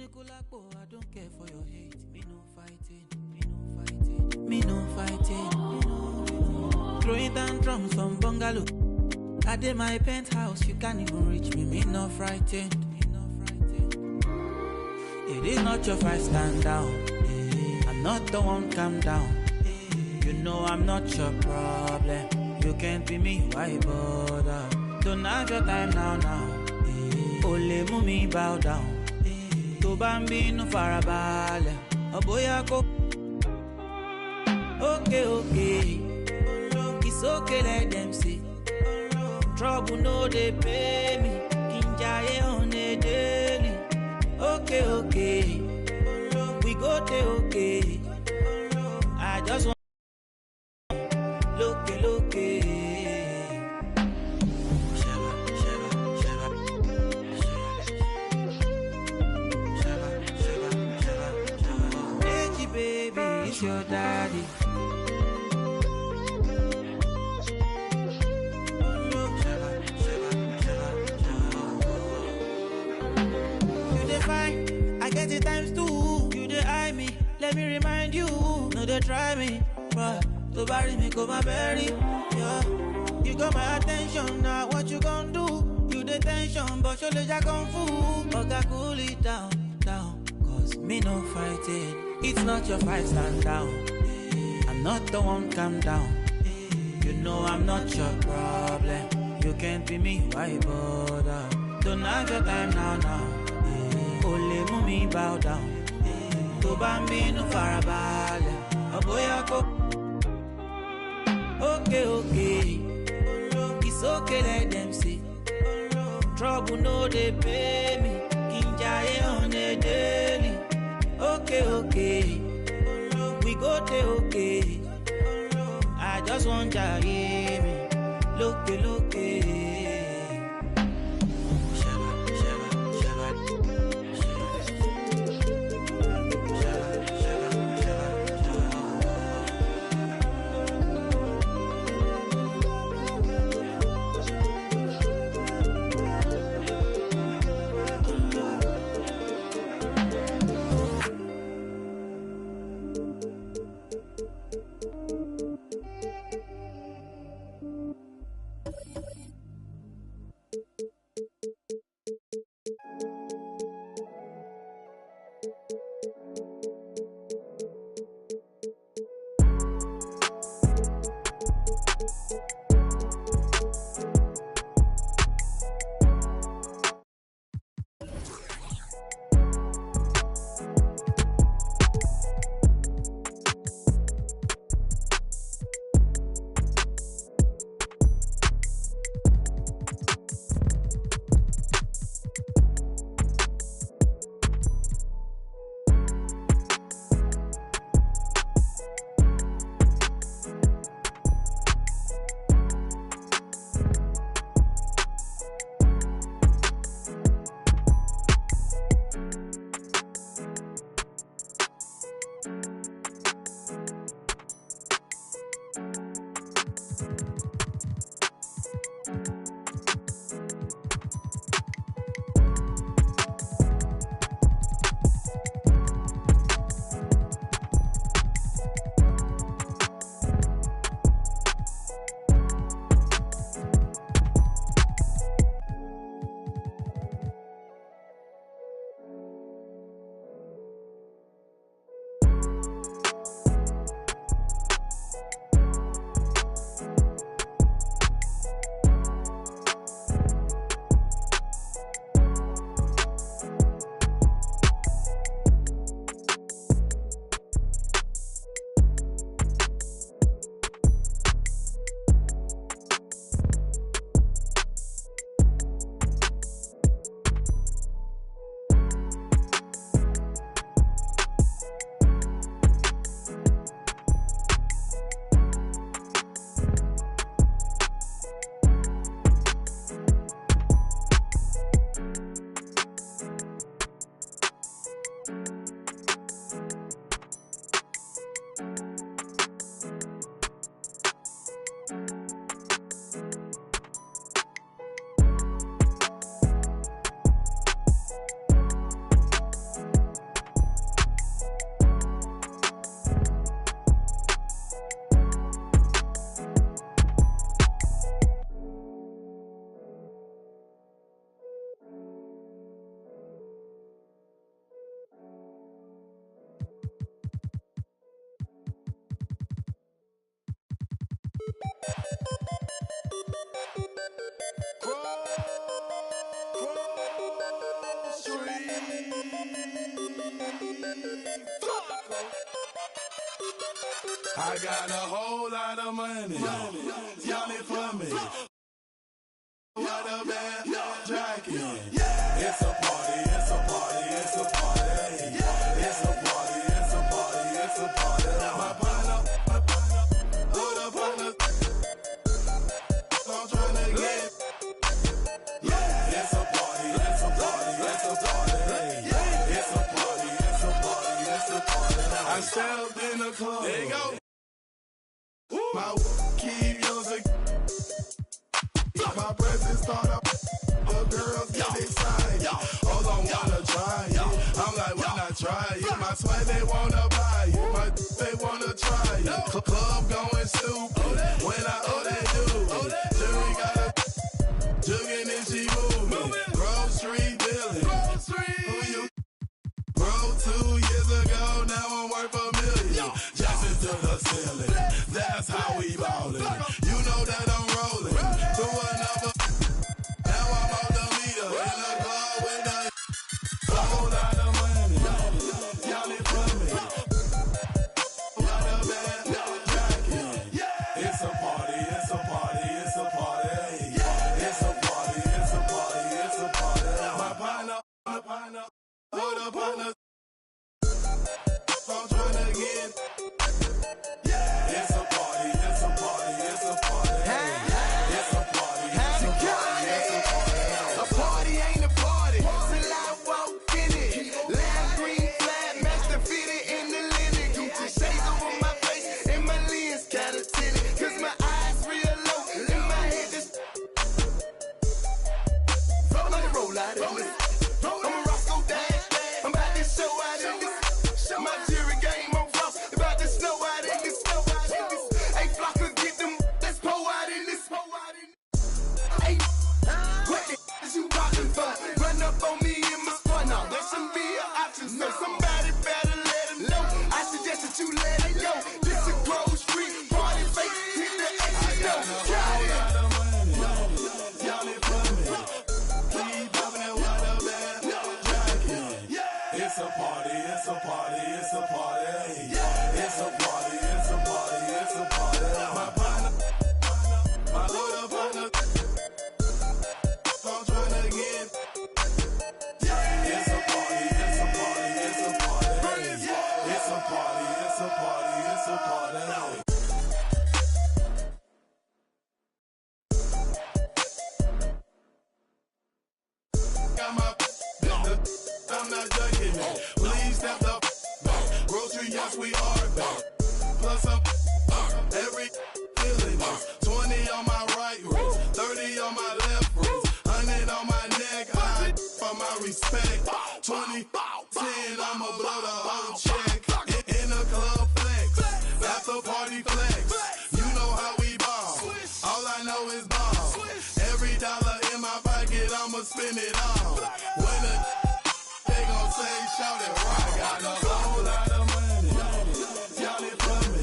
I don't care for your hate. Me no fighting, me no fighting, me no fighting. Throwing down drums from bungalow. I did my penthouse, you can't even reach me. Me no frightened, me no frightened. It is not your fight, stand down. I'm not the one, calm down. You know I'm not your problem. You can't be me, why bother? Don't have your time now. Ole mumi bow down. To bambi no farabale. Oboya go. Okay. It's okay, let them see. Trouble no they pay me. Kinjaye on a daily. Okay. We go te okay. I just want look. Baby, it's your daddy. You dey fine, I get it times two. You dey eye me, let me remind you. No, they try me, but to bury me, go my berry. Yeah, you got my attention now. What you gonna do? You the tension, but your legs are kung fu. Okay, cool it down. Cause me no fighting. It's not your fight, stand down. I'm not the one, calm down. You know I'm not your problem. You can't be me, why bother? Don't have your time now. Ole mumi bow down. To bambi no farabale. Oboya go. Okay. It's okay, let them see. Trouble no they pay me. Kinjaye on a daily. Okay. We go te okay. I just want ya hear me. Look. I got a whole lot of money. Y'all it for me. What a bad jacket. It's a party, it's a party, it's a party. It's a party, it's a party, it's a party. My partner, hold up on the. I'm trying to get. It's a party, it's a party, it's a party. It's a party, it's a party, it's a party. I stepped in the club. There you go. My keep music. My presence start up. The girls get excited. Hold on, wanna try it. I'm like, why not try it? My swag, they wanna buy it. My they wanna try it. Club going stupid. When I they do it. Jury got a jugging and she moving. Grocery dealing. Who you? Bro, 2 years ago, now I'm worth $1 million. Jackson to the ceiling. That's how we ballin'. You know that I'm rolling to another. Now I'm on the meter in the club with a whole lot of money. Y'all it for me. What a bad jacket. It's a party, it's a party, it's a party. It's a party, it's a party, it's a party. My partner, hold up on the. I'm trying to get. It's a party, it's a party, it's a party. It's a party, it's a party, it's a party. A party ain't a party till I walk in it. Lime green flag, match the fitted in the linen. Gucci shades over my face and my lens kinda tinted. Cause my eyes real low and my head just. Roll like a roll out of this. I'm a Roscoe Dash. I'm about to show out in this. My jury game on Ross. About to snow out in this. Hey, flockers, get them. Let's pour out in this. Hey, what the is you talking for? Run up on me in my spot now. There should be an option, so somebody better let them know. I suggest that you let it go. This a Grove Street party face. Hit the exit door. Got it. Y'all it for me. Keep popping that water bad jacket. It's a party, it's a party, it's a party. It's a party, it's a party, it's a party. My partner, my little partner. I'm trying to get. It's a party, it's a party, it's a party. It's a party, it's a party, it's a party. Got my I'm not joking it. Please step up. Grocery, yes, we are back. Plus up every feeling is 20 on my right wrist, 30 on my left wrist, 100 on my neck. I for my respect. 20, 10, I'ma blow the whole check. In the club flex, after party flex. You know how we ball. All I know is ball. Every dollar in my pocket, I'ma spend it all. When they gon' say, shout it right. Got a whole lot of money. Y'all it for me.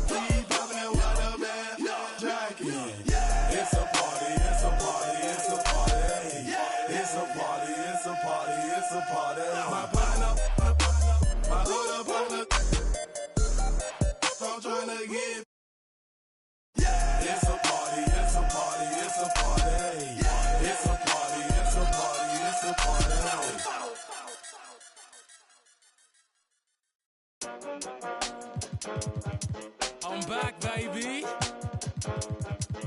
Keep popping that water bad jacket. It's a party, it's a party, it's a party. It's a party, it's a party, it's a party. My partner, my little partner. I'm trying to get. It's a party, it's a party, it's a party. It's a party, it's a party, it's a party. I'm back, baby.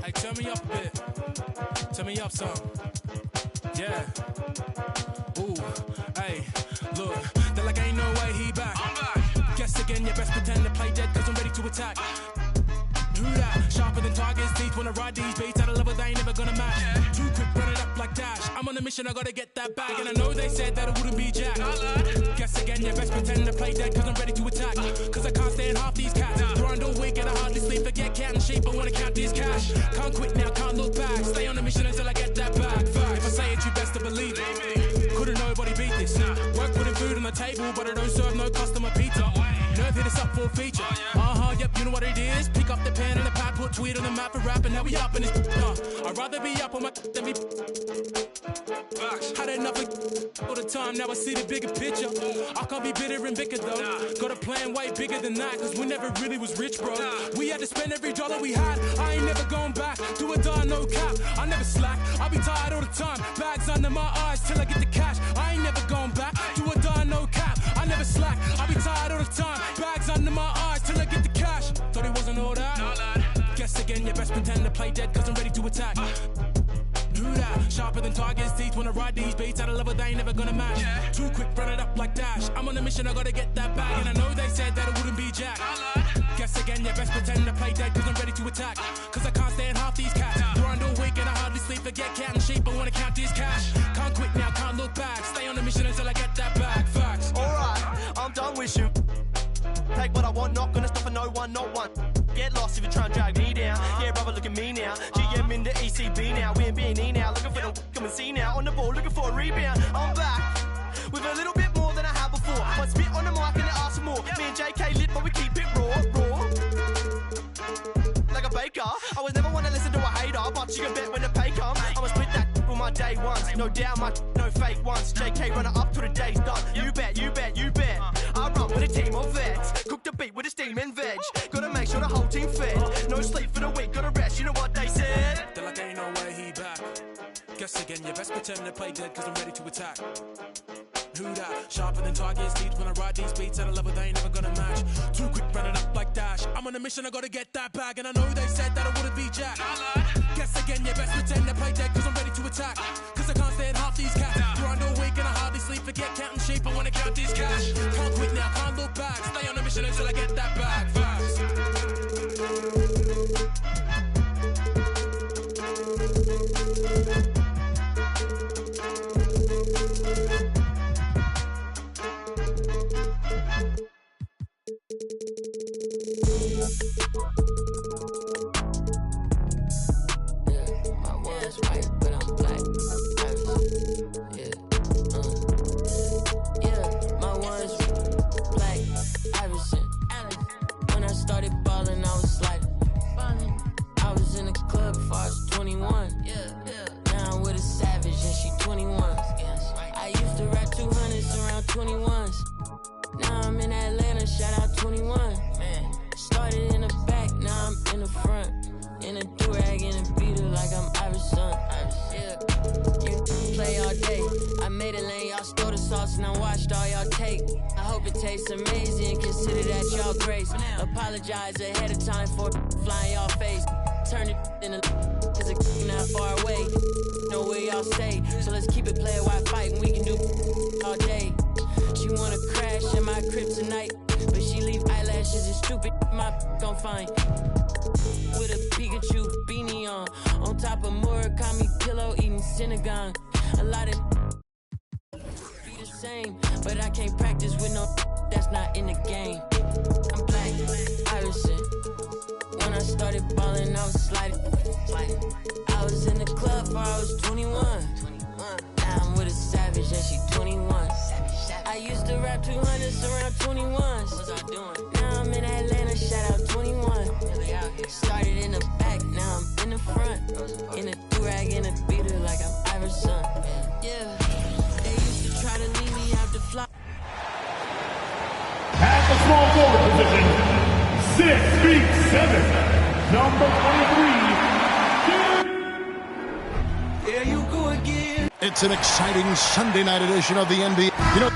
Hey, turn me up a bit. Turn me up some. Yeah. Ooh, hey, look. They're like, ain't no way he back. I'm back. Guess again, you best pretend to play dead, cause I'm ready to attack. Who that? Sharper than tigers' teeth. Wanna ride these beats at a level they ain't never gonna match. Too quick, run it up like Dash. I'm on a mission, I gotta get that bag. And I know they said that it wouldn't be Jack. Guess again, you best pretend to play dead, cause I'm ready to attack. Cause I can't stand half these cats. Grind all week and I hardly sleep. Forget cat and sheep, I wanna count this cash. Can't quit now, can't look back. Stay on a mission until I get that back. If I say it, you best to believe it. Couldn't nobody beat this. Work putting food on the table, but I don't serve no customer pizza. Nerve hit us up for a feature. Yep, you know what it is. Pick up the pen and the pad, put tweet on the map for rap, and now we up in this. I'd rather be up on my than be. Had enough of all the time, now I see the bigger picture. I can't be bitter and bitter though. Got a plan way bigger than that, cause we never really was rich, bro. We had to spend every dollar we had. I ain't never going back. Do or die, no cap. I never slack. I be tired all the time. Bags under my eyes till I get the cash. I ain't never going back. Do or die, no cap. I never slack. I be tired all the time. Bags under my eyes till I get the cash. Thought it wasn't all that. No, lad. Guess again, you best pretend to play dead, cause I'm ready to attack. Who that? Sharper than Tiger's teeth when I ride these beats. At a level they ain't never gonna match. Too quick, run it up like Dash. I'm on a mission, I gotta get that bag. And I know they said that it wouldn't be Jack. Guess again, you best pretend to play dead, cause I'm ready to attack. Cause I can't stand half these cats. Grind all week and I hardly sleep. Forget counting sheep, I wanna count this cash. Can't quit now, can't look back. Stay on the mission until I get that bag. Facts. Alright, I'm done with you. Take what I want, not gonna stop for no one, not one. Get lost if you try and drag me down. Yeah, brother, look at me now. GM in the ECB now. We in B&E now. Looking for the come and see now. On the ball, looking for a rebound. I'm back with a little bit more than I had before. But spit on the mic and they ask for more. Me and JK lit, but we keep it raw. Like a baker. I was never one to listen to a hater, but you can bet when the pay comes, I'ma split that with my day ones. No doubt, no fake ones. JK runner up till the day's done. You bet, you bet, you bet. I run with a team of vets. Cook the beat with a steam and veg. Gotta make sure the whole team fed. No sleep for the week, gotta rest. You know what they said? They're like, ain't no way he back. Guess again, you best pretend to play dead, cause I'm ready to attack. Who that? Sharper than Tiger's teeth when I ride these beats. At a level they ain't never gonna match. Too quick, running up like Dash. I'm on a mission, I gotta get that bag. And I know they said that I wouldn't be Jack. Guess again, you best pretend to play dead, cause I'm ready to attack. Cause I can't stand half these cats. Grind all week and I hardly sleep. Forget counting sheep, I wanna count these cash. Can't quit now, can't look back. Stay on a mission until I get that bag. Facts. Apologize ahead of time for flying y'all face. Turn it in a cause it's not far away. Know where y'all stay. So let's keep it player while fighting. We can do all day. She wanna crash in my crib tonight, but she leave eyelashes and stupid my gon' find. With a Pikachu beanie on top of Murakami pillow eating synagogue. A lot of be the same, but I can't practice with no that's not in the game. I'm black, Irishman. When I started ballin', I was sliding. I was in the club before I was 21. Now I'm with a savage and she 21. I used to rap 200s around 21s. What was I doing? Now I'm in Atlanta, shout out 21. Started in the back, now I'm in the front. In a do-rag and a beater like I'm Iverson. Yeah, they used to try to leave me out the fly. At the small forward position, 6 feet 7, number 23. There you go again. It's an exciting Sunday night edition of the NBA. You know.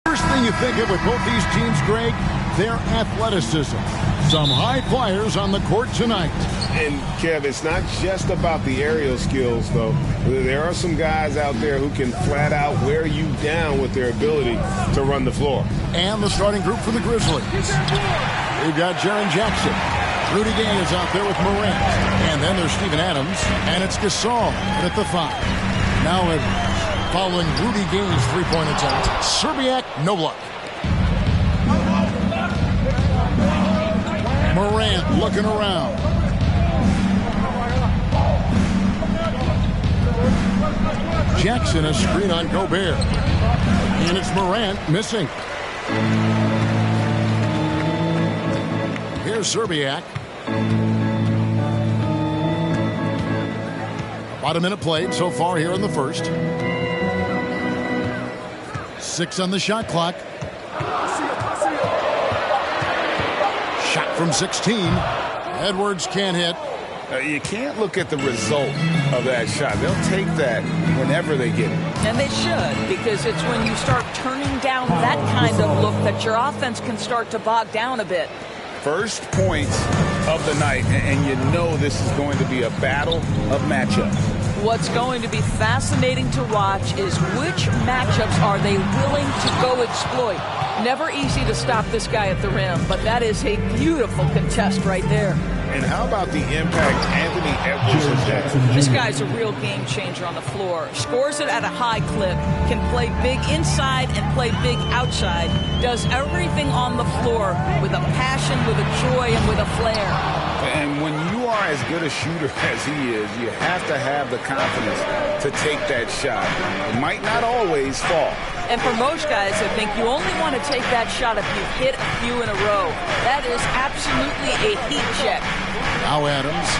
First thing you think of with both these teams, Greg, their athleticism. Some high flyers on the court tonight. And, Kev, it's not just about the aerial skills, though. There are some guys out there who can flat out wear you down with their ability to run the floor. And the starting group for the Grizzlies. We've got Jaren Jackson. Rudy Gay is out there with Morant. And then there's Steven Adams. And it's Gasol at the 5. Now following Rudy Gay's three-point attempt. Serbiak, no luck. Morant looking around. Jackson a screen on Gobert. And it's Morant missing. Here's Serbiak. About a minute played so far here in the first. 6 on the shot clock. Shot from 16. Edwards can't hit. You can't look at the result of that shot. They'll take that whenever they get it. And they should, because it's when you start turning down that kind of look that your offense can start to bog down a bit. First points of the night, and you know this is going to be a battle of matchups. What's going to be fascinating to watch is which matchups are they willing to go exploit. Never easy to stop this guy at the rim, but that is a beautiful contest right there. And how about the impact Anthony Edwards has had? This guy's a real game changer on the floor. Scores it at a high clip, can play big inside and play big outside, does everything on the floor with a passion, with a joy, and with a flair. And when you are as good a shooter as he is, you have to have the confidence to take that shot. It might not always fall. And for most guys, I think you only want to take that shot if you've hit a few in a row. That is absolutely a heat check. Now Adams.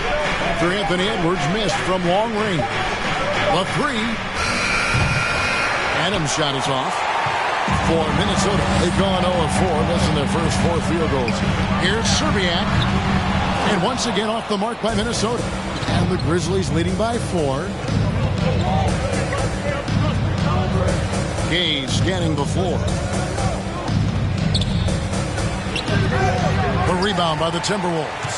After Anthony Edwards missed from long range. A 3. Adams' shot is off. For Minnesota, they've gone 0 of 4, missing their first 4 field goals. Here's Serbiak. And once again off the mark by Minnesota. And the Grizzlies leading by 4. Gay scanning the floor. The rebound by the Timberwolves.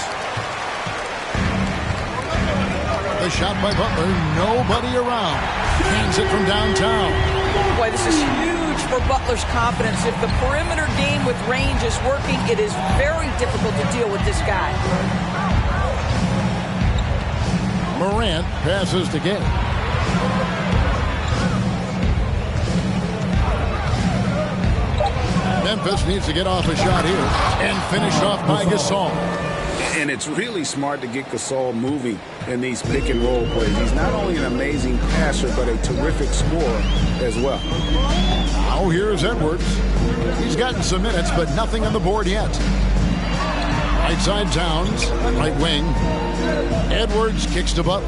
The shot by Butler. Nobody around. Hands it from downtown. Boy, this is huge for Butler's confidence. If the perimeter game with range is working, it is very difficult to deal with this guy. Morant passes to Gay. Memphis needs to get off a shot here and finish off by Gasol. And it's really smart to get Gasol moving in these pick and roll plays. He's not only an amazing passer, but a terrific scorer as well. Now here's Edwards. He's gotten some minutes, but nothing on the board yet. Right side Towns, right wing. Edwards kicks to Butler.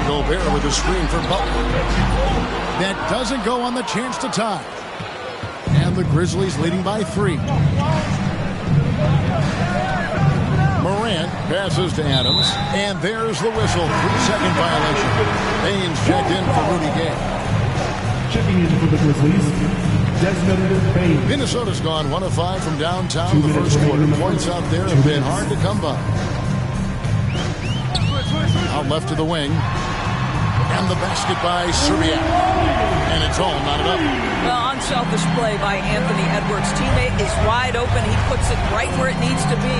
Gobert with a screen for Butler. That doesn't go on the chance to tie. And the Grizzlies leading by 3. Morant passes to Adams. And there's the whistle. 3-second violation. Baines checked in for Rudy Gay. Checking in for the Grizzlies, Desmond Baines. Minnesota's gone 1 of 5 from downtown the first quarter. Points out there have been hard to come by. Out left to the wing. And the basket by Serbiak. And it's all knotted up. Well, unselfish play by Anthony Edwards. Teammate is wide open. He puts it right where it needs to be.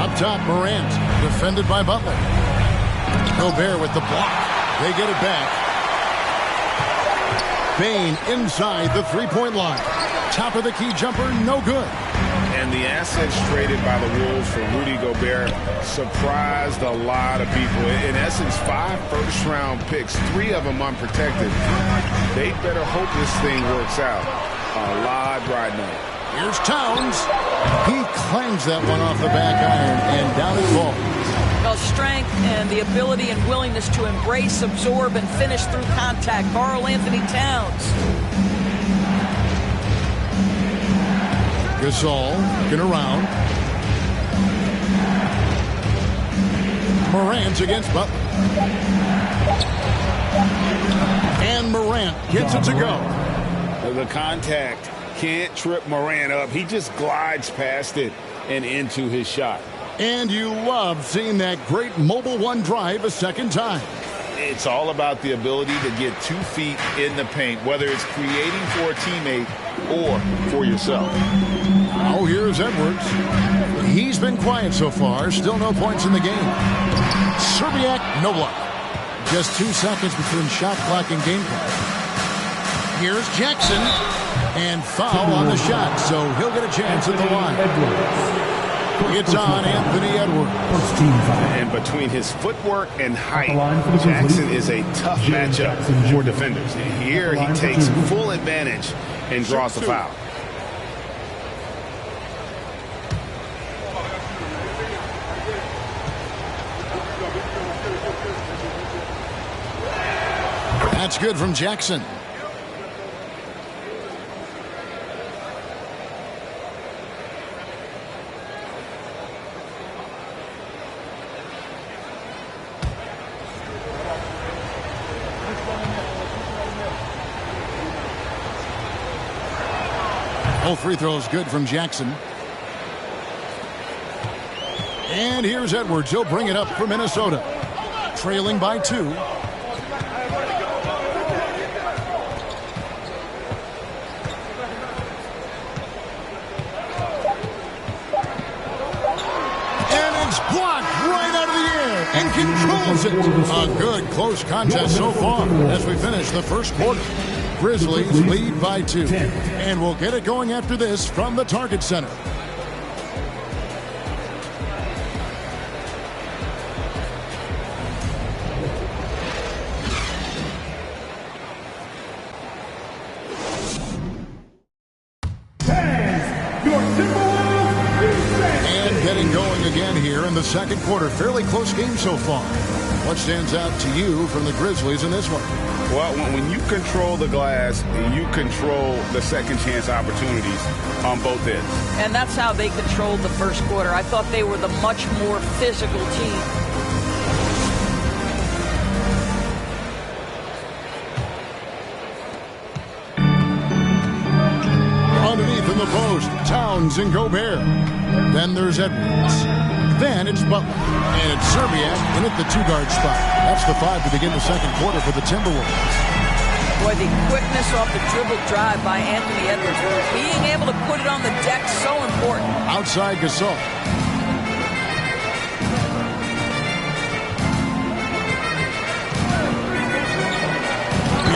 Up top, Morant, defended by Butler. Gobert with the block. They get it back. Bane inside the three-point line. Top of the key jumper, no good. And the assets traded by the Wolves for Rudy Gobert surprised a lot of people. In essence, 5 first-round picks, 3 of them unprotected. They better hope this thing works out. A lot riding on it. Here's Towns. He clangs that one off the back iron, and down it falls. Well, strength and the ability and willingness to embrace, absorb, and finish through contact. Karl Anthony Towns. Gasol looking around. Morant's against Butler. And Morant gets it to go. The contact can't trip Morant up. He just glides past it and into his shot. And you love seeing that great mobile one drive a second time. It's all about the ability to get 2 feet in the paint, whether it's creating for a teammate or for yourself. Oh, here's Edwards. He's been quiet so far. Still no points in the game. Serbiak, no luck. Just 2 seconds between shot clock and game clock. Here's Jackson. And foul on the shot, so he'll get a chance at the line. It's on Anthony Edwards. And between his footwork and height, Jackson is a tough matchup for defenders. Here he takes full advantage and draws the foul. That's good from Jackson. All free throws good from Jackson. And here's Edwards. He'll bring it up for Minnesota. Trailing by 2. And it's blocked right out of the air and controls it. A good close contest so far as we finish the first quarter. Grizzlies lead by 2. And we'll get it going after this from the Target Center. And getting going again here in the second quarter. Fairly close game so far. What stands out to you from the Grizzlies in this one? Well, when you control the glass, you control the second chance opportunities on both ends. And that's how they controlled the first quarter. I thought they were the much more physical team. Underneath in the post, Towns and Gobert. Then there's Edwards. Then it's Butler. And it's Serbiak in at the 2-guard spot. That's the 5 to begin the second quarter for the Timberwolves. Boy, the quickness off the dribble drive by Anthony Edwards. Being able to put it on the deck, so important. Outside Gasol.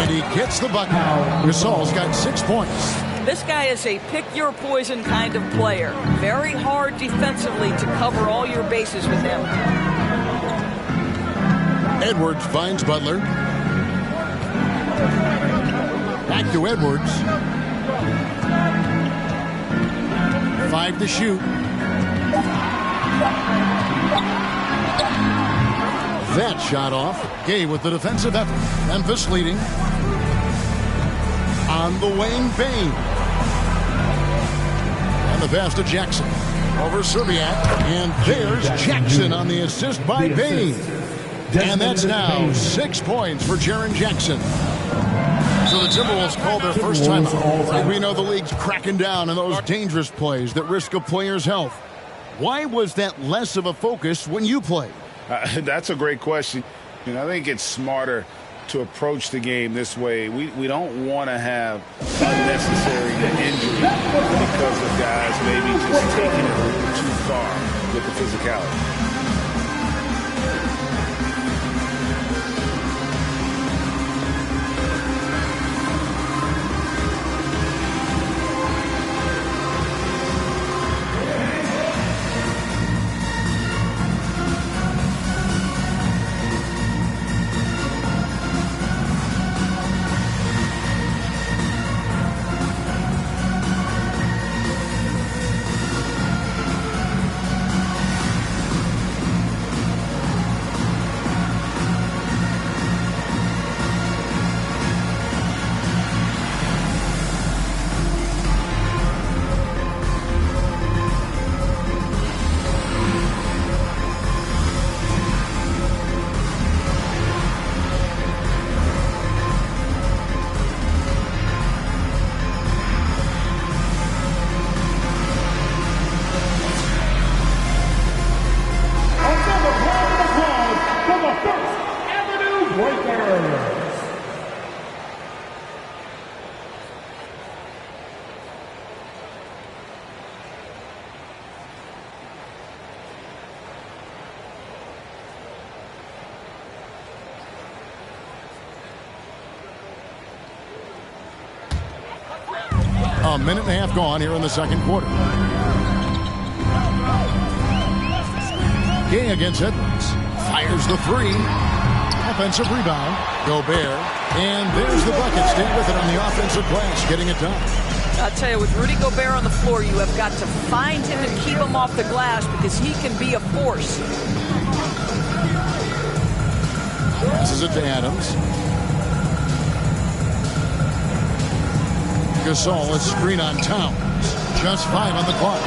And he gets the bucket. Gasol's got 6 points. This guy is a pick-your-poison kind of player. Very hard defensively to cover all your bases with him. Edwards finds Butler. Back to Edwards. 5 to shoot. That shot off. Gay with the defensive effort. Memphis leading. On the wing, Bane. And the pass to Jackson. Over Serbiak. And there's Jackson on the assist by Bane. And that's now 6 points for Jaren Jackson. So the Timberwolves called their first timeout. And we know the league's cracking down on those dangerous plays that risk a player's health. Why was that less of a focus when you played? That's a great question. I think it's smarter to approach the game this way. We don't want to have unnecessary injury because of guys maybe just taking it a little too far with the physicality. A minute and a half gone here in the second quarter. Gay against Edwards. Fires the three. Offensive rebound. Gobert. And there's the bucket. Stay with it on the offensive glass. Getting it done. I'll tell you, with Rudy Gobert on the floor, you have got to find him and keep him off the glass because he can be a force. Passes it to Adams. Gasol, a screen on Towns. Just 5 on the clock.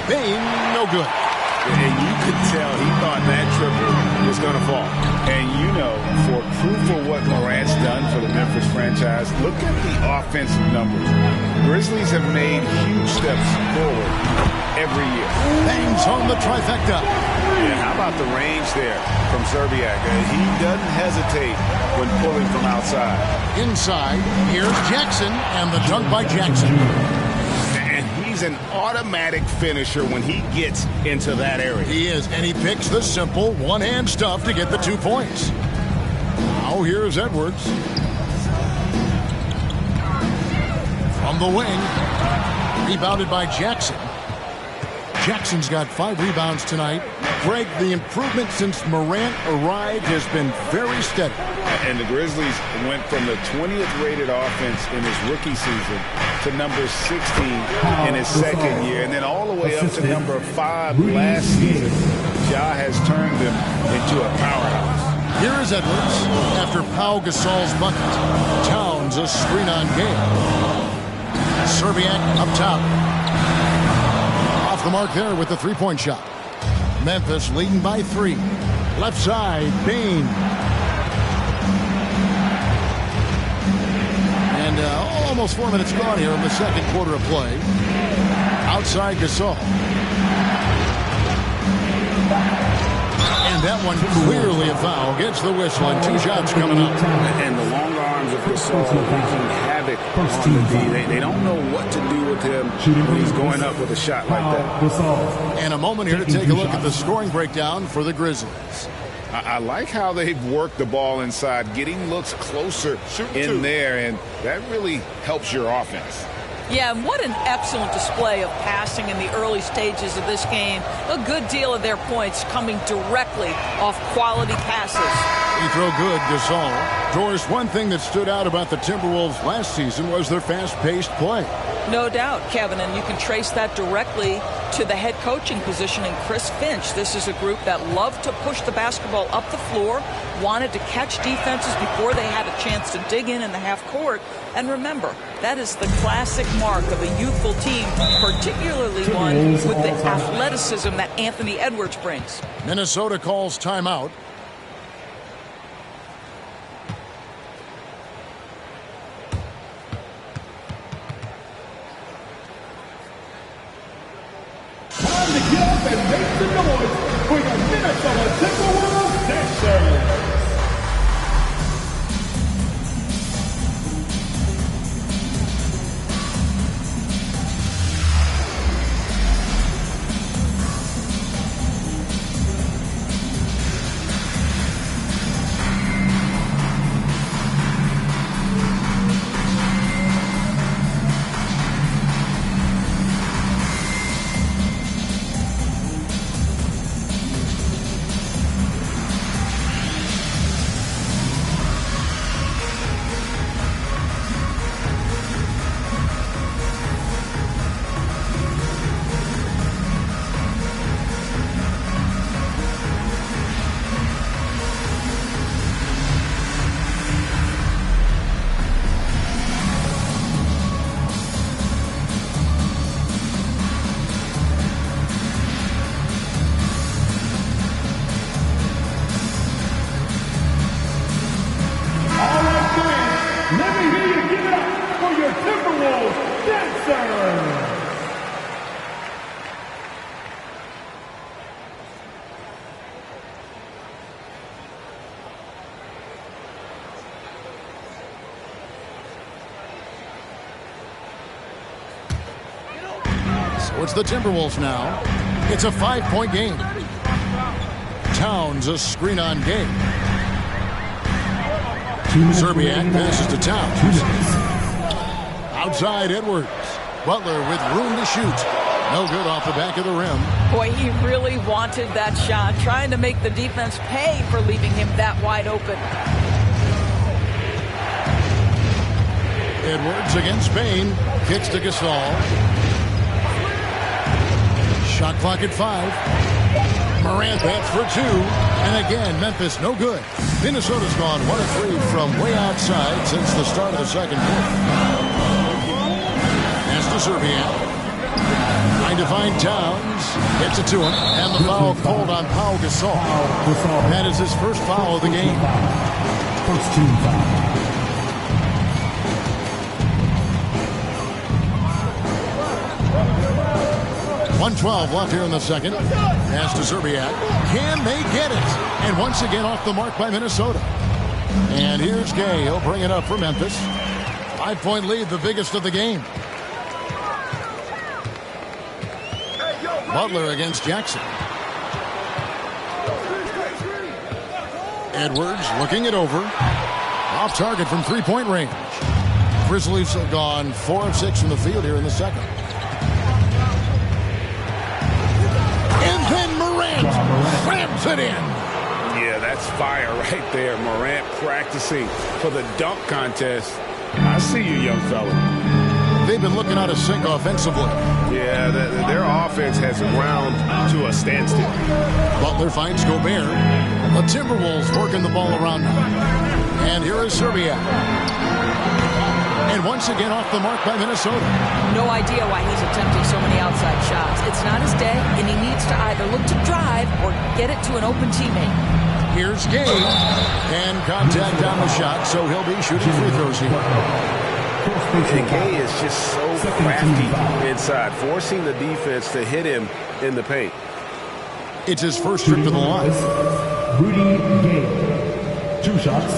Bain, no good. And you could tell he thought that triple was going to fall. And you know, for proof of what Morant's done for the Memphis franchise, look at the offensive numbers. Grizzlies have made huge steps forward every year. Bangs home the trifecta. And how about the range there from Serbiak? He doesn't hesitate when pulling from outside. Inside, here's Jackson, and the dunk by Jackson. And he's an automatic finisher when he gets into that area. He is, and he picks the simple one-hand stuff to get the 2 points. Now here's Edwards. From the wing, rebounded by Jackson. Jackson's got 5 rebounds tonight. Greg, the improvement since Morant arrived has been very steady. And the Grizzlies went from the 20th rated offense in his rookie season to number 16 in his second year, and then all the way up to number 5 last season. Ja has turned them into a powerhouse. Here is Edwards after Pau Gasol's bucket. Towns a screen on Gale. Serbiak up top. Off the mark there with the three-point shot. Memphis leading by 3. Left side, Bain. And almost 4 minutes gone here in the second quarter of play. Outside Gasol. And that one clearly a foul. Gets the whistle and 2 shots coming up. And the long arms of Gasol wreaking havoc on the D. They don't know what to do with him when he's going up with a shot like that. And a moment here to take a look at the scoring breakdown for the Grizzlies. I like how they've worked the ball inside, getting looks closer in there, and that really helps your offense. Yeah, and what an excellent display of passing in the early stages of this game. A good deal of their points coming directly off quality passes. He throw good, Gasol. Doris, one thing that stood out about the Timberwolves last season was their fast-paced play. No doubt, Kevin, and you can trace that directly to the head coaching position in Chris Finch. This is a group that loved to push the basketball up the floor, wanted to catch defenses before they had a chance to dig in the half court. And remember, that is the classic mark of a youthful team, particularly one with the athleticism that Anthony Edwards brings. Minnesota calls timeout. Time to get up and make some noise for the Minnesota Timberwolves Nation. So it's the Timberwolves now. It's a 5-point game. Towns a screen on Gay. Serbiak passes to Towns. Outside Edwards. Butler with room to shoot. No good off the back of the rim. Boy, he really wanted that shot, trying to make the defense pay for leaving him that wide open. Edwards against Spain. Kicks to Gasol. Shot clock at 5. Morant bats for 2. And again, Memphis no good. Minnesota's gone 1 of 3 from way outside since the start of the second quarter. As to Serbiak. Trying to find Towns. Gets it to him. And the foul called on Pau Gasol. That is his first foul of the game. First team foul. 1:12 left here in the second. Pass to Serbiak. Can they get it? And once again off the mark by Minnesota. And here's Gay. He'll bring it up for Memphis. 5-point lead, the biggest of the game. Butler against Jackson. Edwards looking it over. Off target from 3-point range. Grizzlies have gone 4 of 6 from the field here in the second. And then Morant slams it in. Yeah, that's fire right there. Morant practicing for the dunk contest. I see you, young fella. They've been looking out of sync offensively. Yeah, their offense has ground to a standstill. Butler finds Gobert. The Timberwolves working the ball around now. And here is Serbia. And once again off the mark by Minnesota. No idea why he's attempting so many outside shots. It's not his day, and he needs to either look to drive or get it to an open teammate. Here's Gay. And contact on the shot, so he'll be shooting free throws here. And Gay is just so crafty inside, forcing the defense to hit him in the paint. It's his first trip to the line. Rudy Gay. 2 shots.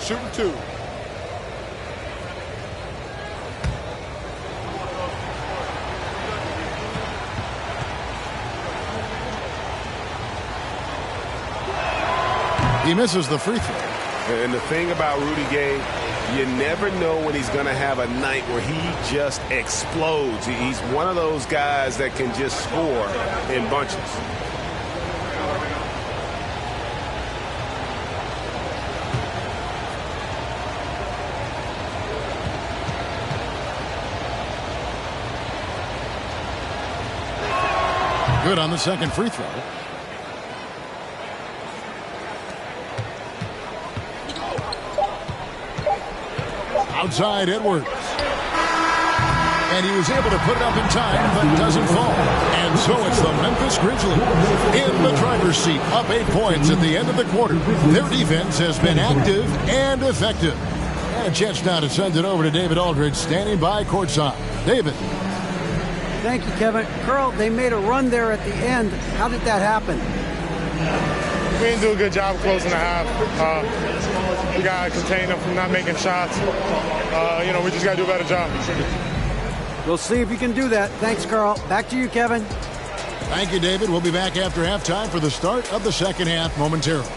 Shooting 2. He misses the free throw. And the thing about Rudy Gay, you never know when he's going to have a night where he just explodes. He's one of those guys that can just score in bunches. Good on the second free throw. Outside Edwards. And he was able to put it up in time, but doesn't fall. And so it's the Memphis Grizzlies in the driver's seat, up 8 points at the end of the quarter. Their defense has been active and effective. And a chance now to send it over to David Aldridge, standing by courtside. David. Thank you, Kevin. Carl, they made a run there at the end. How did that happen? We didn't do a good job of closing the half. We got to contain them from not making shots. We just got to do a better job. We'll see if you can do that. Thanks, Carl. Back to you, Kevin. Thank you, David. We'll be back after halftime for the start of the second half momentarily.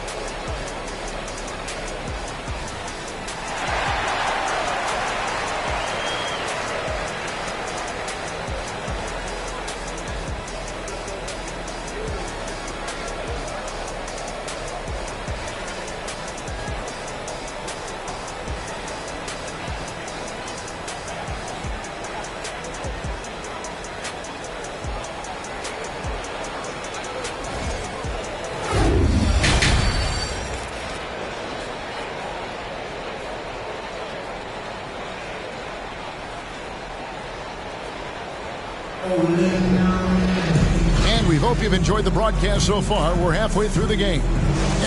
And we hope you've enjoyed the broadcast so far. We're halfway through the game.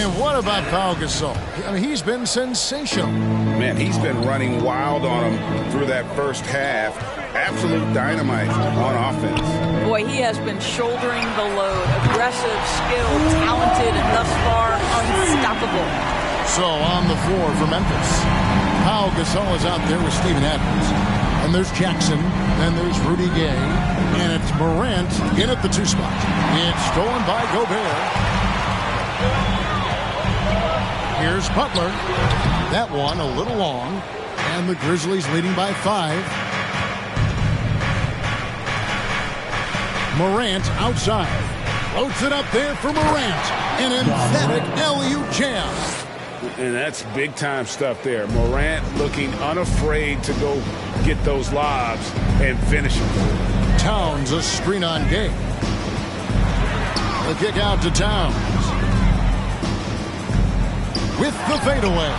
And what about Pau Gasol? I mean, he's been sensational. Man, he's been running wild on him through that first half. Absolute dynamite on offense. Boy, he has been shouldering the load. Aggressive, skilled, talented, and thus far unstoppable. So on the floor for Memphis. Pau Gasol is out there with Steven Adams. And there's Jackson. Then there's Rudy Gay. And it's Morant in at the 2 spot. It's stolen by Gobert. Here's Butler. That one a little long. And the Grizzlies leading by 5. Morant outside. Floats it up there for Morant. An emphatic alley-oop jam. And that's big-time stuff there. Morant looking unafraid to go get those lobs and finish them. Towns a screen on Gay. The kick out to Towns. With the fadeaway.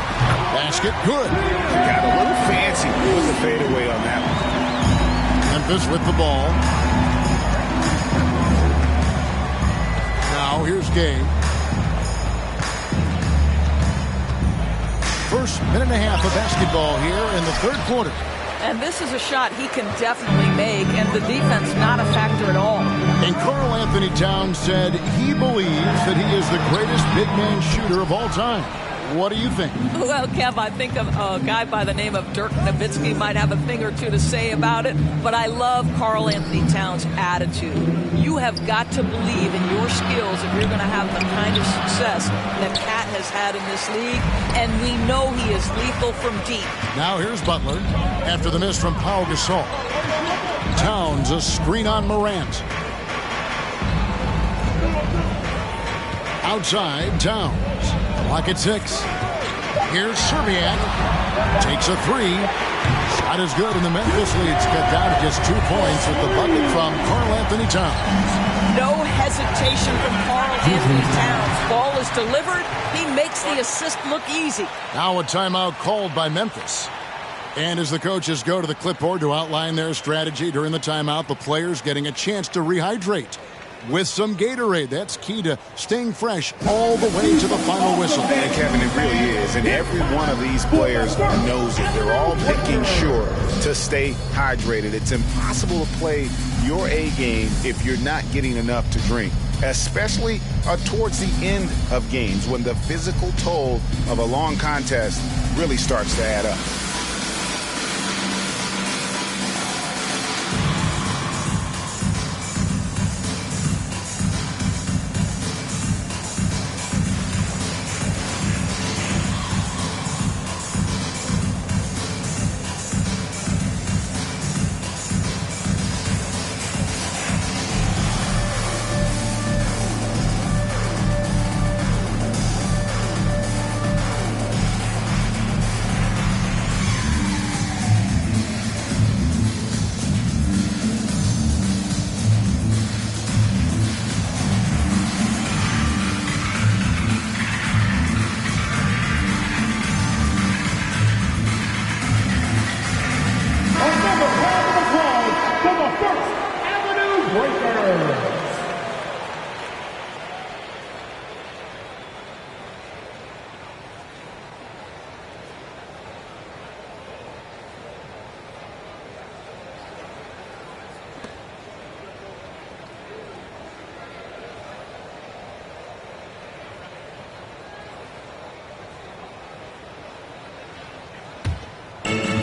Basket good. Got a little fancy with the fadeaway on that one. Memphis with the ball. Now here's Gay. First minute and a half of basketball here in the 3rd quarter. And this is a shot he can definitely make, and the defense not a factor at all. And Karl Anthony Towns said he believes that he is the greatest big man shooter of all time. What do you think? Well, Kev, I think of a guy by the name of Dirk Nowitzki might have a thing or two to say about it, but I love Karl Anthony Towns' attitude. You have got to believe in your skills if you're going to have the kind of success that Cat has had in this league, and we know he is lethal from deep. Now here's Butler after the miss from Pau Gasol. Towns a screen on Morant. Outside, Towns. Clock at 6. Here's Serbiak. Takes a 3. Shot is good, and the Memphis lead's cut down to just 2 points with the bucket from Karl Anthony Towns. No hesitation from Karl Anthony Towns. Ball is delivered. He makes the assist look easy. Now a timeout called by Memphis. And as the coaches go to the clipboard to outline their strategy during the timeout, the players getting a chance to rehydrate with some Gatorade. That's key to staying fresh all the way to the final whistle. And Kevin, it really is. And every one of these players knows it. They're all making sure to stay hydrated. It's impossible to play your A game if you're not getting enough to drink, especially towards the end of games when the physical toll of a long contest really starts to add up.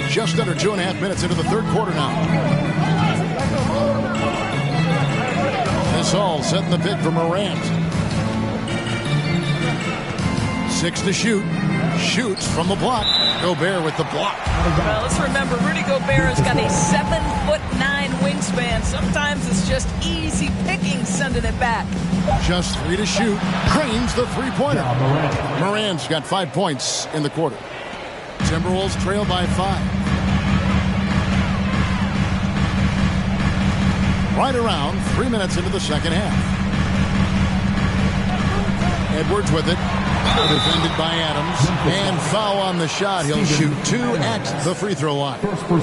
Just under 2.5 minutes into the 3rd quarter now. This all setting the pick for Morant. 6 to shoot. Shoots from the block. Gobert with the block. Well, let's remember, Rudy Gobert has got a 7'9" wingspan. Sometimes it's just easy picking sending it back. Just 3 to shoot. Cranes the 3-pointer. Morant's got 5 points in the quarter. Timberwolves trail by 5. Right around 3 minutes into the second half. Edwards with it. Defended by Adams. And foul on the shot. He'll shoot 2 at the free throw line.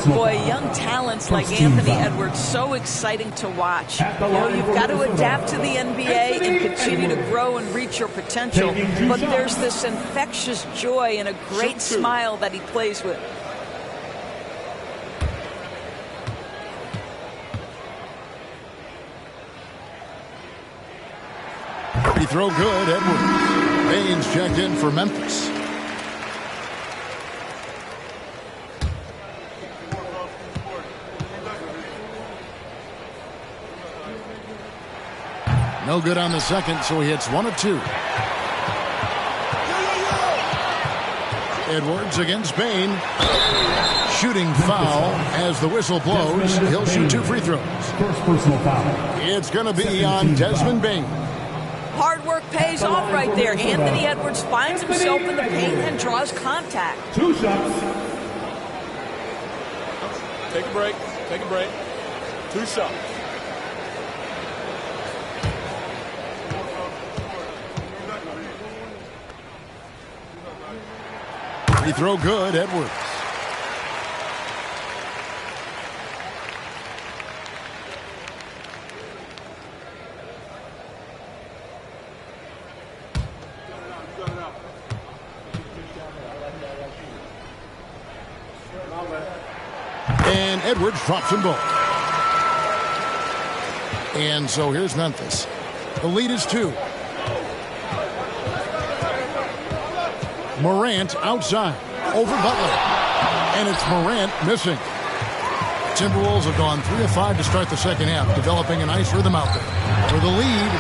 Boy, young talents like Anthony Edwards, so exciting to watch. You know, you've got to adapt to the NBA and continue to grow and reach your potential. But there's this infectious joy and a great smile that he plays with. Free throw good, Edwards. Baines checked in for Memphis. No good on the second, so he hits 1 of 2. Edwards against Bain. Shooting foul as the whistle blows. He'll shoot 2 free throws. First personal foul. It's going to be on Desmond Bain. Hard work pays off right there. Anthony Edwards finds himself in the paint and draws contact. 2 shots. Take a break. Take a break. 2 shots. Free throw good, Edwards. And Edwards drops them both. And so here's Memphis. The lead is 2. Morant outside, over Butler. And it's Morant missing. Timberwolves have gone 3 of 5 to start the second half, developing a nice rhythm out there. For the lead,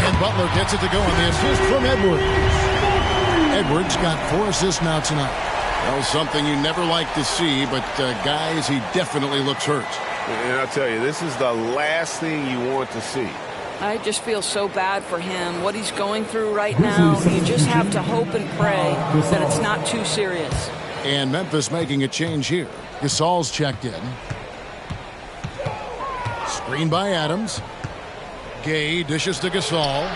and Butler gets it to go on the assist from Edwards. Edwards got 4 assists now tonight. Well, something you never like to see, but guys, he definitely looks hurt. And I'll tell you, this is the last thing you want to see. I just feel so bad for him. What he's going through right now, you just have to hope and pray that it's not too serious. And Memphis making a change here. Gasol's checked in. Screen by Adams. Gay dishes to Gasol.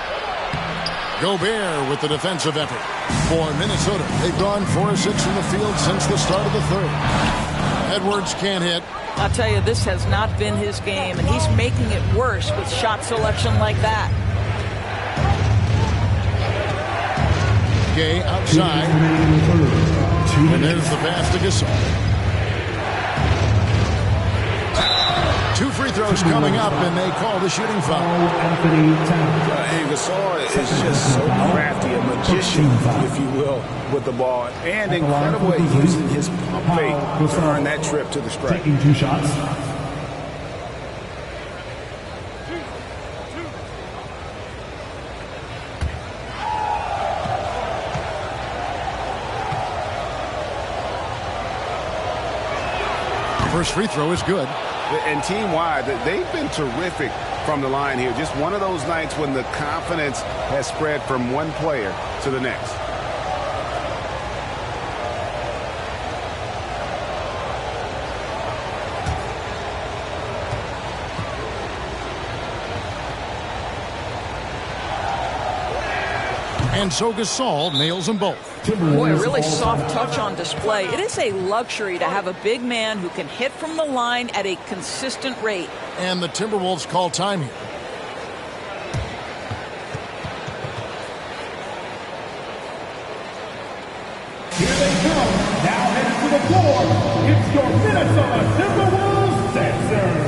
Gobert with the defensive effort. For Minnesota, they've gone 4 of 6 from the field since the start of the third. Edwards can't hit. I'll tell you, this has not been his game, and he's making it worse with shot selection like that. Gay outside. And there's the pass to Gasol. 2 free throws coming up, and they call the shooting foul. And Gasol is just so crafty, a magician, if you will, with the ball. And incredible at using his pump fake to earn that trip to the stripe. Taking 2 shots. First free throw is good. And team-wide, they've been terrific from the line here. Just one of those nights when the confidence has spread from one player to the next. And so Gasol nails them both. Boy, a really soft touch on display. It is a luxury to have a big man who can hit from the line at a consistent rate. And the Timberwolves call time here. Here they come. Now heading to the floor. It's your Minnesota Timberwolves dancers.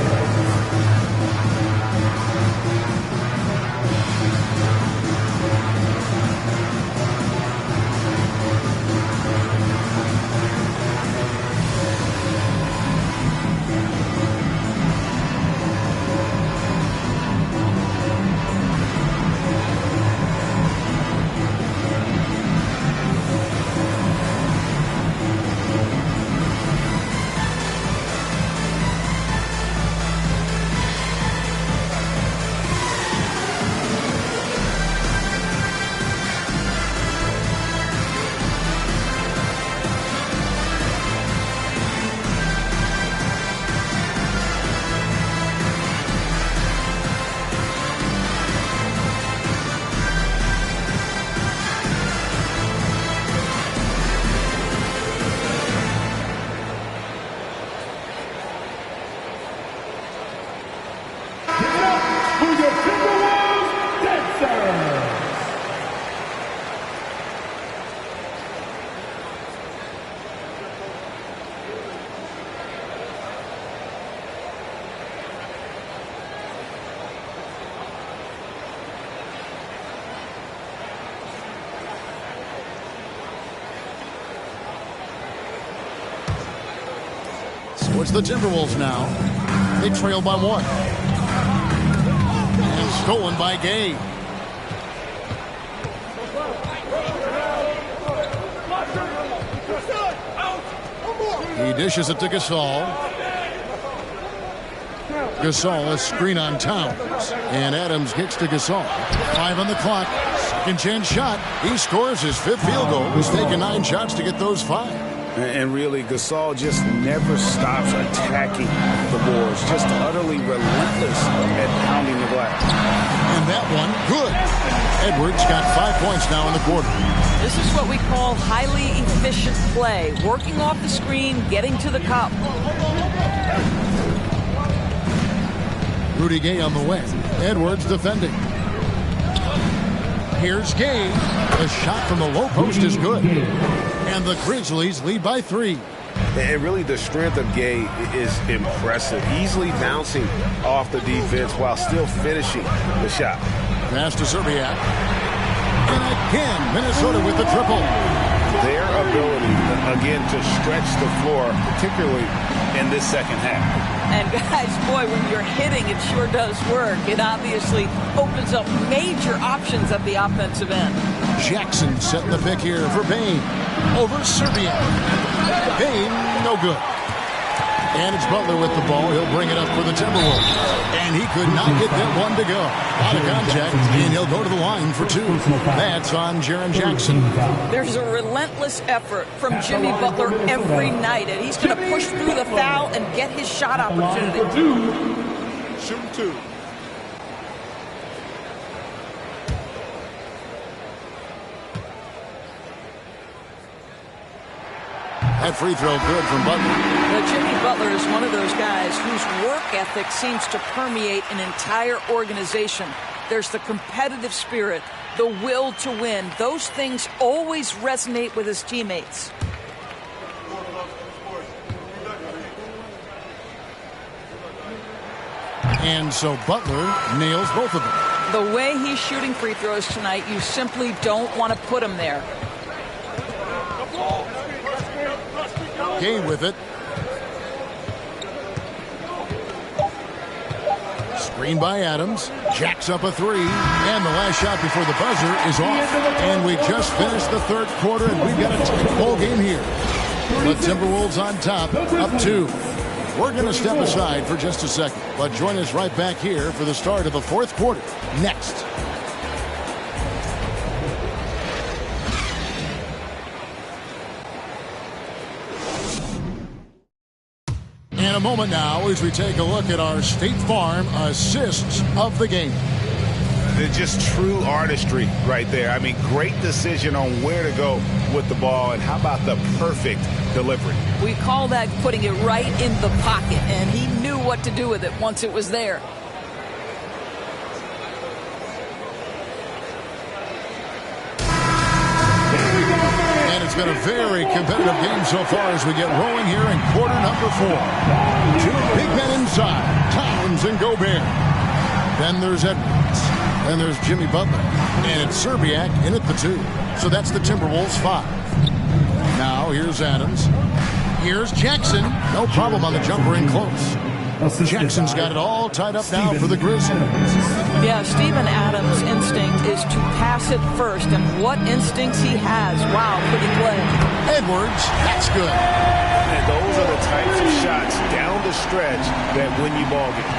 So it's the Timberwolves now. They trail by 1. And Stolen by Gay. He dishes it to Gasol. Gasol, a screen on Towns. And Adams gets to Gasol. 5 on the clock. Second chance shot. He scores his 5th field goal. He's taken 9 shots to get those 5. And really, Gasol just never stops attacking the boards. Just utterly relentless at pounding the glass. And that one, good. Edwards got 5 points now in the quarter. This is what we call highly efficient play. Working off the screen, getting to the cup. Rudy Gay on the way. Edwards defending. Here's Gay. The shot from the low post is good. And the Grizzlies lead by 3. And really, the strength of Gay is impressive. Easily bouncing off the defense while still finishing the shot. Pass to Serbiak. And again, Minnesota with the triple. Their ability, again, to stretch the floor, particularly in this second half. And guys, boy, when you're hitting, it sure does work. It obviously opens up major options at the offensive end. Jackson setting the pick here for Bain. Over Serbiak. Bain, no good. And it's Butler with the ball. He'll bring it up for the Timberwolves. And he could not get that one to go. Out of contact, and he'll go to the line for 2. That's on Jaren Jackson. There's a relentless effort from Jimmy Butler every night, and he's going to push through the foul and get his shot opportunity. Shoot 2. That free throw good from Butler. But Jimmy Butler is one of those guys whose work ethic seems to permeate an entire organization. There's the competitive spirit, the will to win. Those things always resonate with his teammates. And so Butler nails both of them. The way he's shooting free throws tonight, you simply don't want to put him there. Gay with it. Screen by Adams. Jacks up a 3. And the last shot before the buzzer is off. And we just finished the 3rd quarter, and we've got a tight ball game here. The Timberwolves on top, up 2. We're going to step aside for just a second, but join us right back here for the start of the 4th quarter. Next. In a moment now, as we take a look at our State Farm assists of the game. It's just true artistry right there. I mean, great decision on where to go with the ball, and how about the perfect delivery? We call that putting it right in the pocket, and he knew what to do with it once it was there. It's been a very competitive game so far as we get rolling here in quarter number 4. 2 big men inside, Towns and Gobert. Then there's Edwards. Then there's Jimmy Butler. And it's Serbiak in at the 2. So that's the Timberwolves 5. Now here's Adams. Here's Jackson. No problem on the jumper in close. Jackson's got it all tied up now for the Grizzlies. Yeah, Steven Adams' instinct is to pass it first, and what instincts he has. Wow, pretty play. Edwards, that's good. And those are the types of shots down the stretch that win you ball games.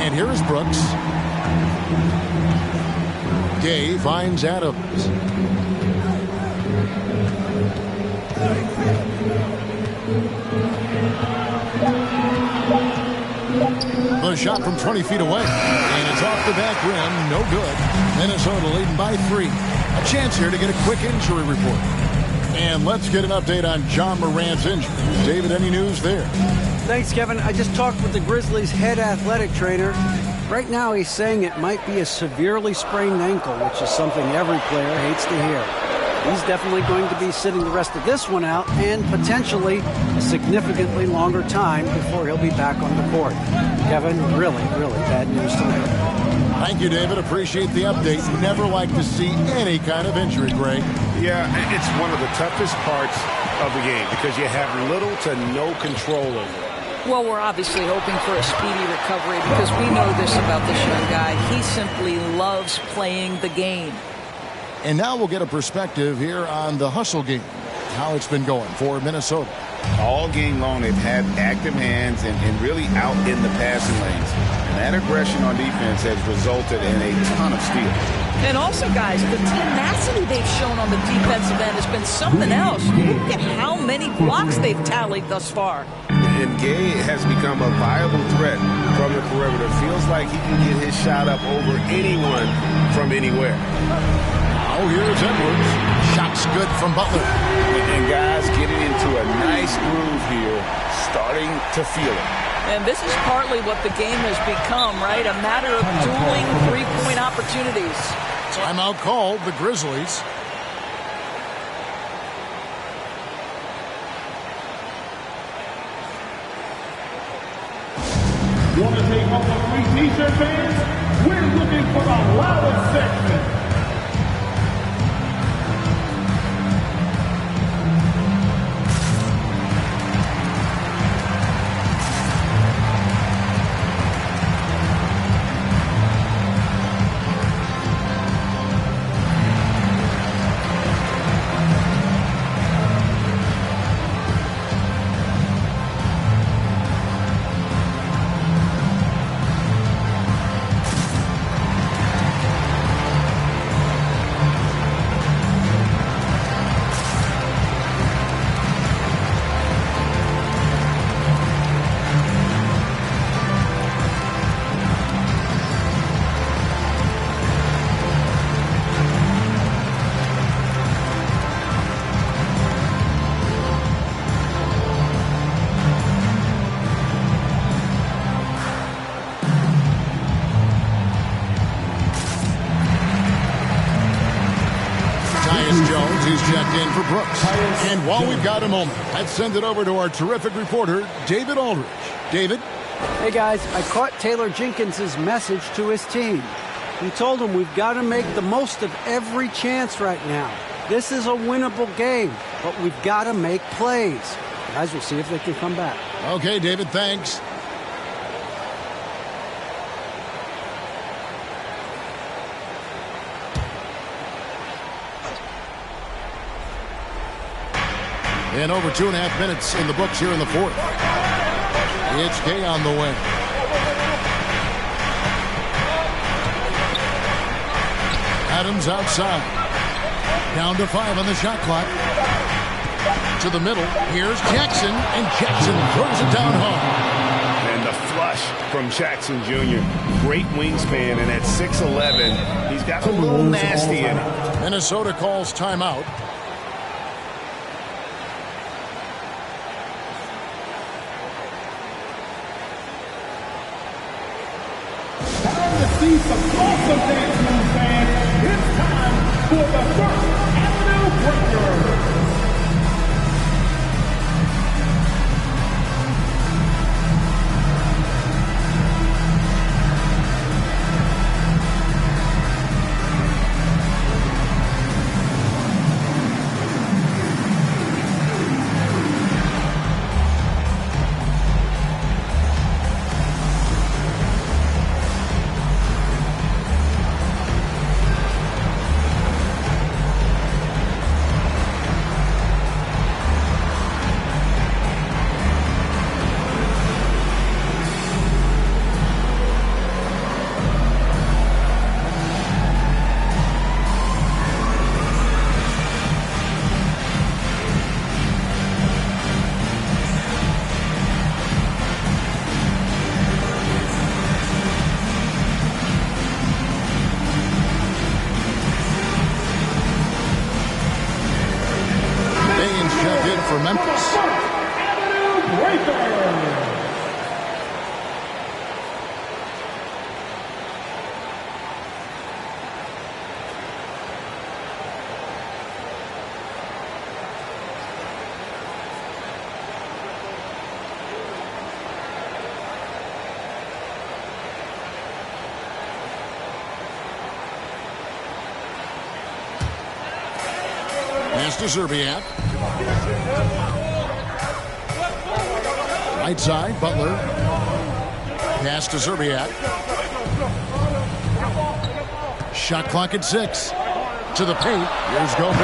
And here is Brooks. Gay finds Adams. The shot from 20 feet away. And it's off the back rim. No good. Minnesota leading by 3. A chance here to get a quick injury report. And let's get an update on John Morant's injury. David, any news there? Thanks, Kevin. I just talked with the Grizzlies' head athletic trainer. Right now, he's saying it might be a severely sprained ankle, which is something every player hates to hear. He's definitely going to be sitting the rest of this one out and potentially a significantly longer time before he'll be back on the court. Kevin, really, really bad news tonight. Thank you, David. Appreciate the update. Never like to see any kind of injury, Greg. Yeah, it's one of the toughest parts of the game because you have little to no control over it. Well, we're obviously hoping for a speedy recovery because we know this about this young guy. He simply loves playing the game. And now we'll get a perspective here on the hustle game, how it's been going for Minnesota. All game long, they've had active hands and really out in the passing lanes. And that aggression on defense has resulted in a ton of steals. And also, guys, the tenacity they've shown on the defensive end has been something else. Look at how many blocks they've tallied thus far. And Gay has become a viable threat from the perimeter. Feels like he can get his shot up over anyone from anywhere. Oh, here's Edwards. Shot's good from Butler. And guys getting into a nice groove here, starting to feel it. And this is partly what the game has become, right? A matter of dueling three-point opportunities. Timeout called, the Grizzlies. Want to take off the free t-shirt fans? We're looking for the loudest section. Jones, he's checked in for Brooks. And while we've got a moment, let's send it over to our terrific reporter, David Aldridge. David? Hey, guys, I caught Taylor Jenkins' message to his team. He told them we've got to make the most of every chance right now. This is a winnable game, but we've got to make plays. Guys, we'll see if they can come back. Okay, David, thanks. And over 2.5 minutes in the books here in the fourth. It's Gay on the wing. Adams outside. Down to 5 on the shot clock. To the middle. Here's Jackson, and Jackson throws it down home. And the flush from Jackson Jr. Great wingspan, and at 6'11", he's got a little nasty in it. Minnesota calls timeout. See some awesome dance moves, fans. It's time for the First Avenue Breakers. For Memphis. Pass to Zerbiak. Right side, Butler. Pass to Zerbiak. Shot clock at 6. To the paint. Here's Gobert.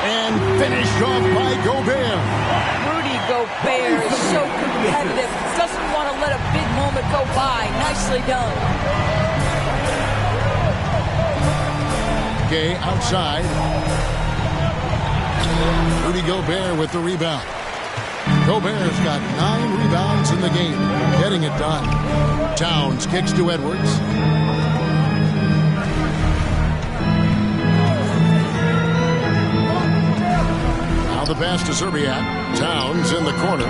And finished off by Gobert. Rudy Gobert is so competitive. Doesn't want to let a big moment go by. Nicely done. Gay outside. Rudy Gobert with the rebound. Gobert's got 9 rebounds in the game. Getting it done. Towns kicks to Edwards. Now the pass to Zerbiak. Towns in the corner.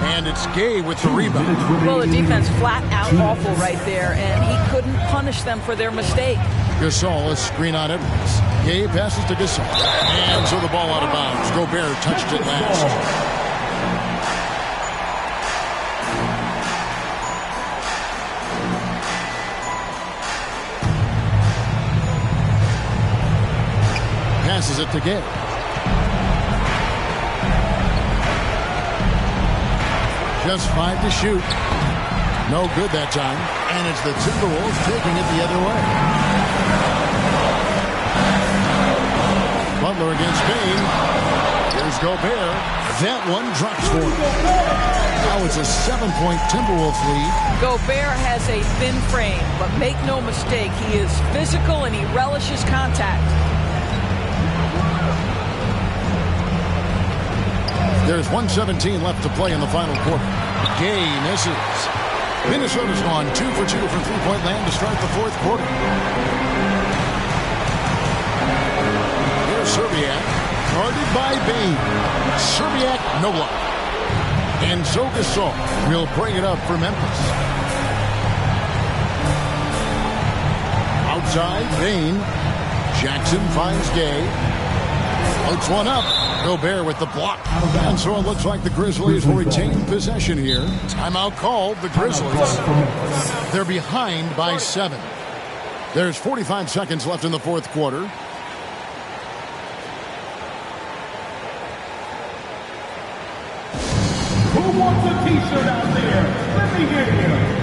And it's Gay with the rebound. Well, the defense flat out awful right there, and he couldn't punish them for their mistake. Gasol, a screen on Edwards. Gay passes to Gasol. And so the ball out of bounds. Gobert touched it last. Passes it to Gay. Just 5 to shoot. No good that time. And it's the Timberwolves taking it the other way. Butler against Payne. Here's Gobert. That one drops for him. Now it's a 7-point Timberwolves lead. Gobert has a thin frame, but make no mistake, he is physical and he relishes contact. There's 1:17 left to play in the final quarter. Gay misses. Minnesota's gone 2 for 2 from three-point land to start the fourth quarter. Here's Zerbiak, guarded by Bane. Zerbiak, no luck. And so Gasol will bring it up for Memphis. Outside, Bane. Jackson finds Gay. Floats one up. Gobert with the block. And so it looks like the Grizzlies will retain possession here. Timeout called. The Grizzlies. They're behind by 7. There's 45 seconds left in the fourth quarter. Who wants a t-shirt out there? Let me hear you.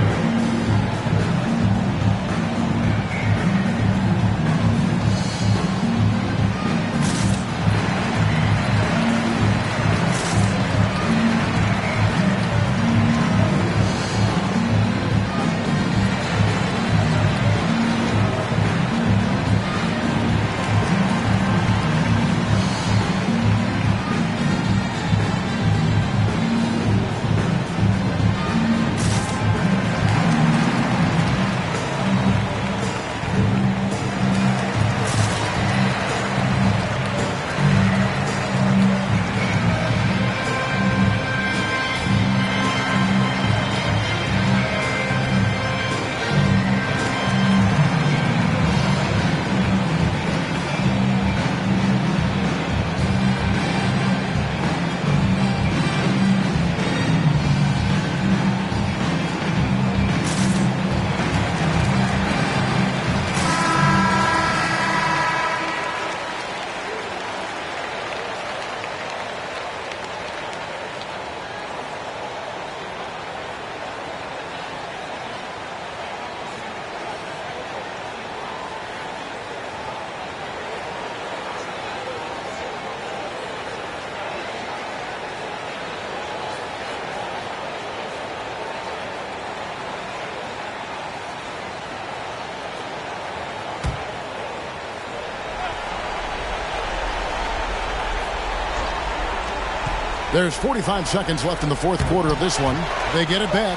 There's 45 seconds left in the fourth quarter of this one. They get it back.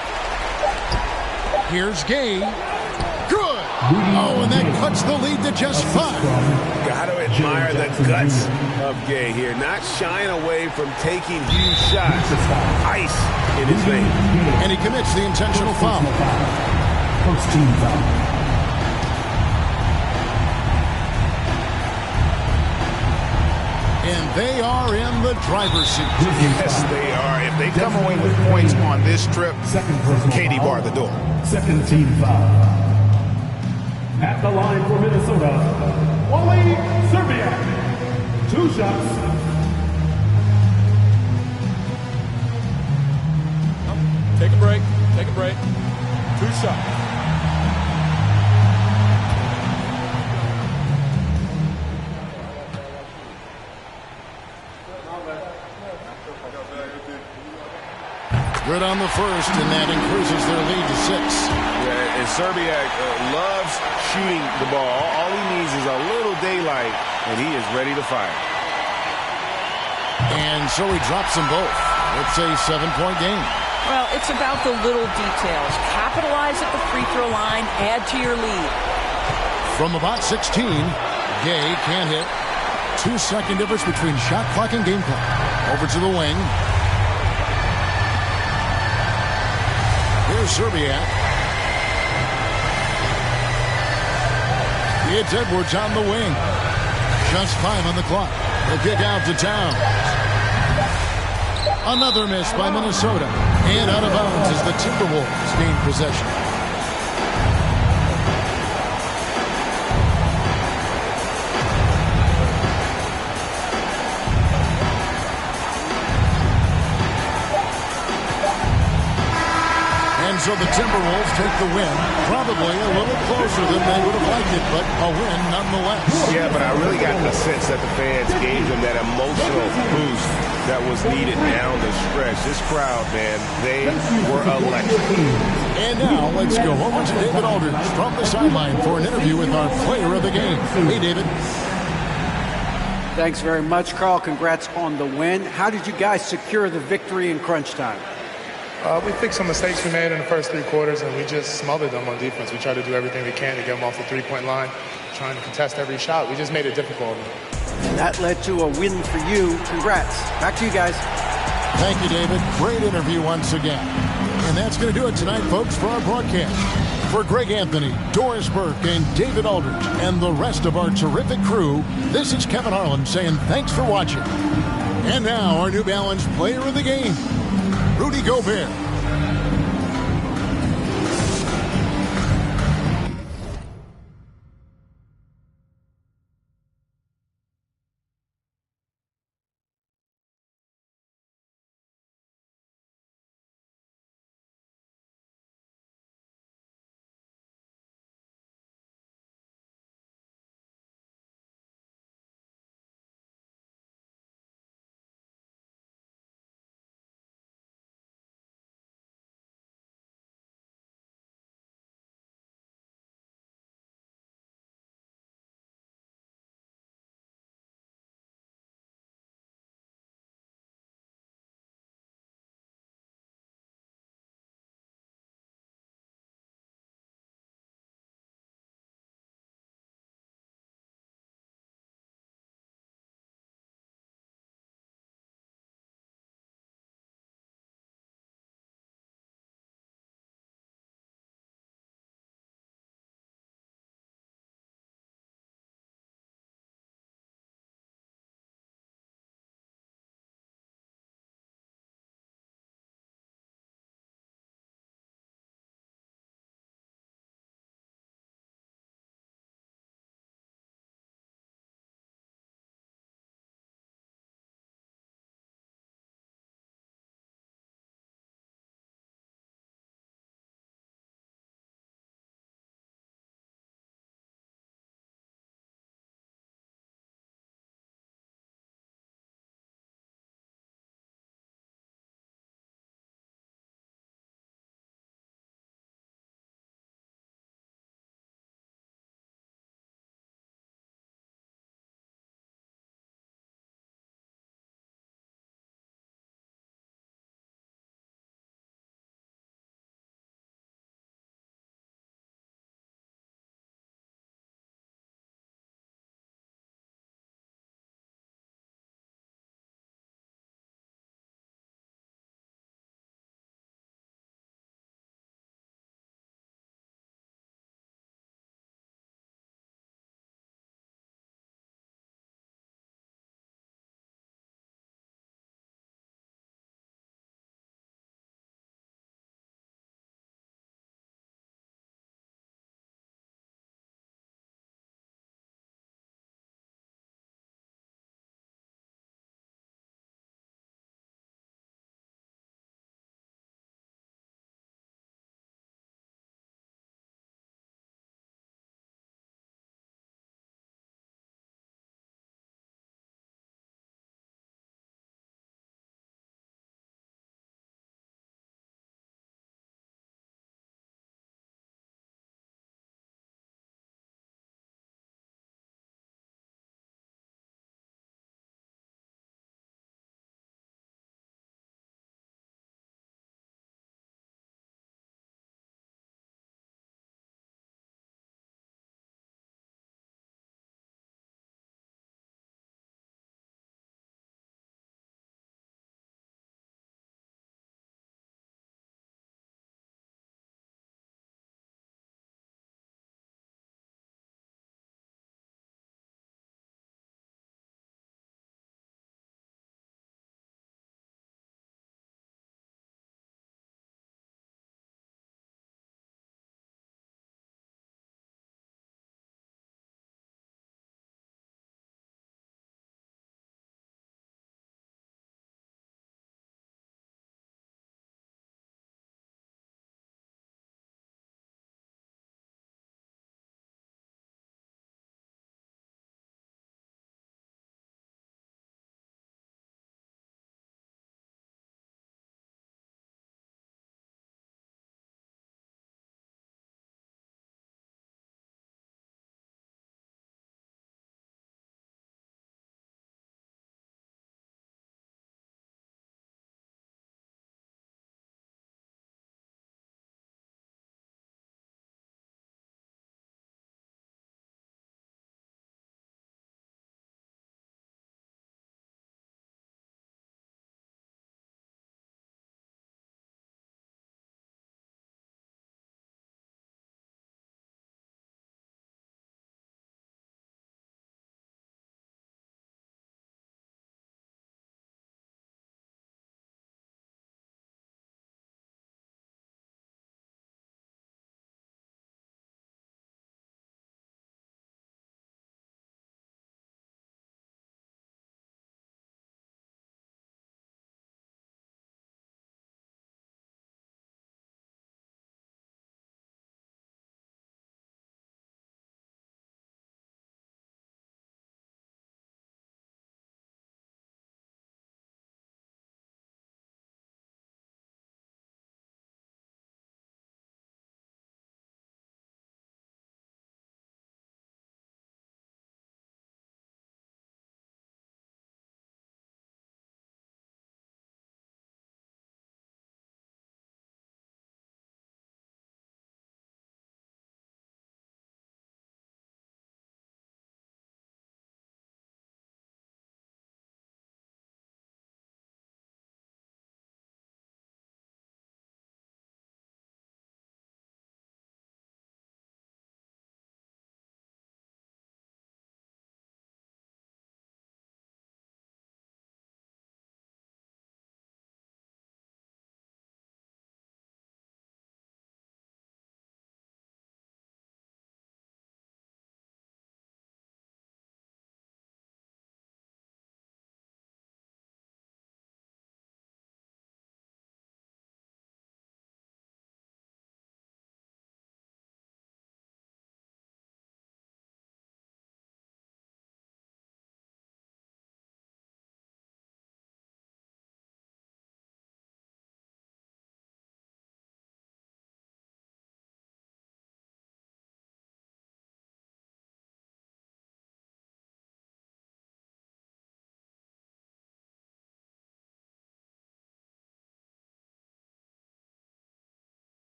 Here's Gay. Good. Oh, and that cuts the lead to just 5. Got to admire the guts of Gay here. Not shying away from taking huge shots. Ice in his veins. And he commits the intentional foul. First team foul. And they are in the driver's seat. Yes, they are. If they come away with points on this trip, Katie barred the door. Second team foul. At the line for Minnesota, Wally Zerbiak. 2 shots. Pace up. Good on the first, and that increases their lead to 6. Yeah, and Serbiak loves shooting the ball. All he needs is a little daylight, and he is ready to fire. And so he drops them both. It's a 7-point game. Well, it's about the little details. Capitalize at the free throw line, add to your lead. From about 16, Gay can't hit. 2-second difference between shot clock and game clock. Over to the wing. Here's Serbiak. It's Edwards on the wing. Just 5 on the clock. The kick out to Towns. Another miss by Minnesota. And out of bounds as the Timberwolves gain possession. And so the Timberwolves take the win. Probably a little closer than they would have liked it, but a win nonetheless. Yeah, but I really got the sense that the fans gave them that emotional boost that was needed down the stretch. This crowd, man, they were electric. And now let's go over to David Aldridge from the sideline for an interview with our player of the game. Hey, David. Thanks very much, Carl. Congrats on the win. How did you guys secure the victory in crunch time? We fixed some mistakes we made in the first 3 quarters, and we just smothered them on defense. We tried to do everything we can to get them off the 3-point line, trying to contest every shot. We just made it difficult. And that led to a win for you. Congrats. Back to you guys. Thank you, David. Great interview once again. And that's going to do it tonight, folks, for our broadcast. For Greg Anthony, Doris Burke, and David Aldridge, and the rest of our terrific crew, this is Kevin Harlan saying thanks for watching. And now, our New Balance player of the game, Rudy Gobert.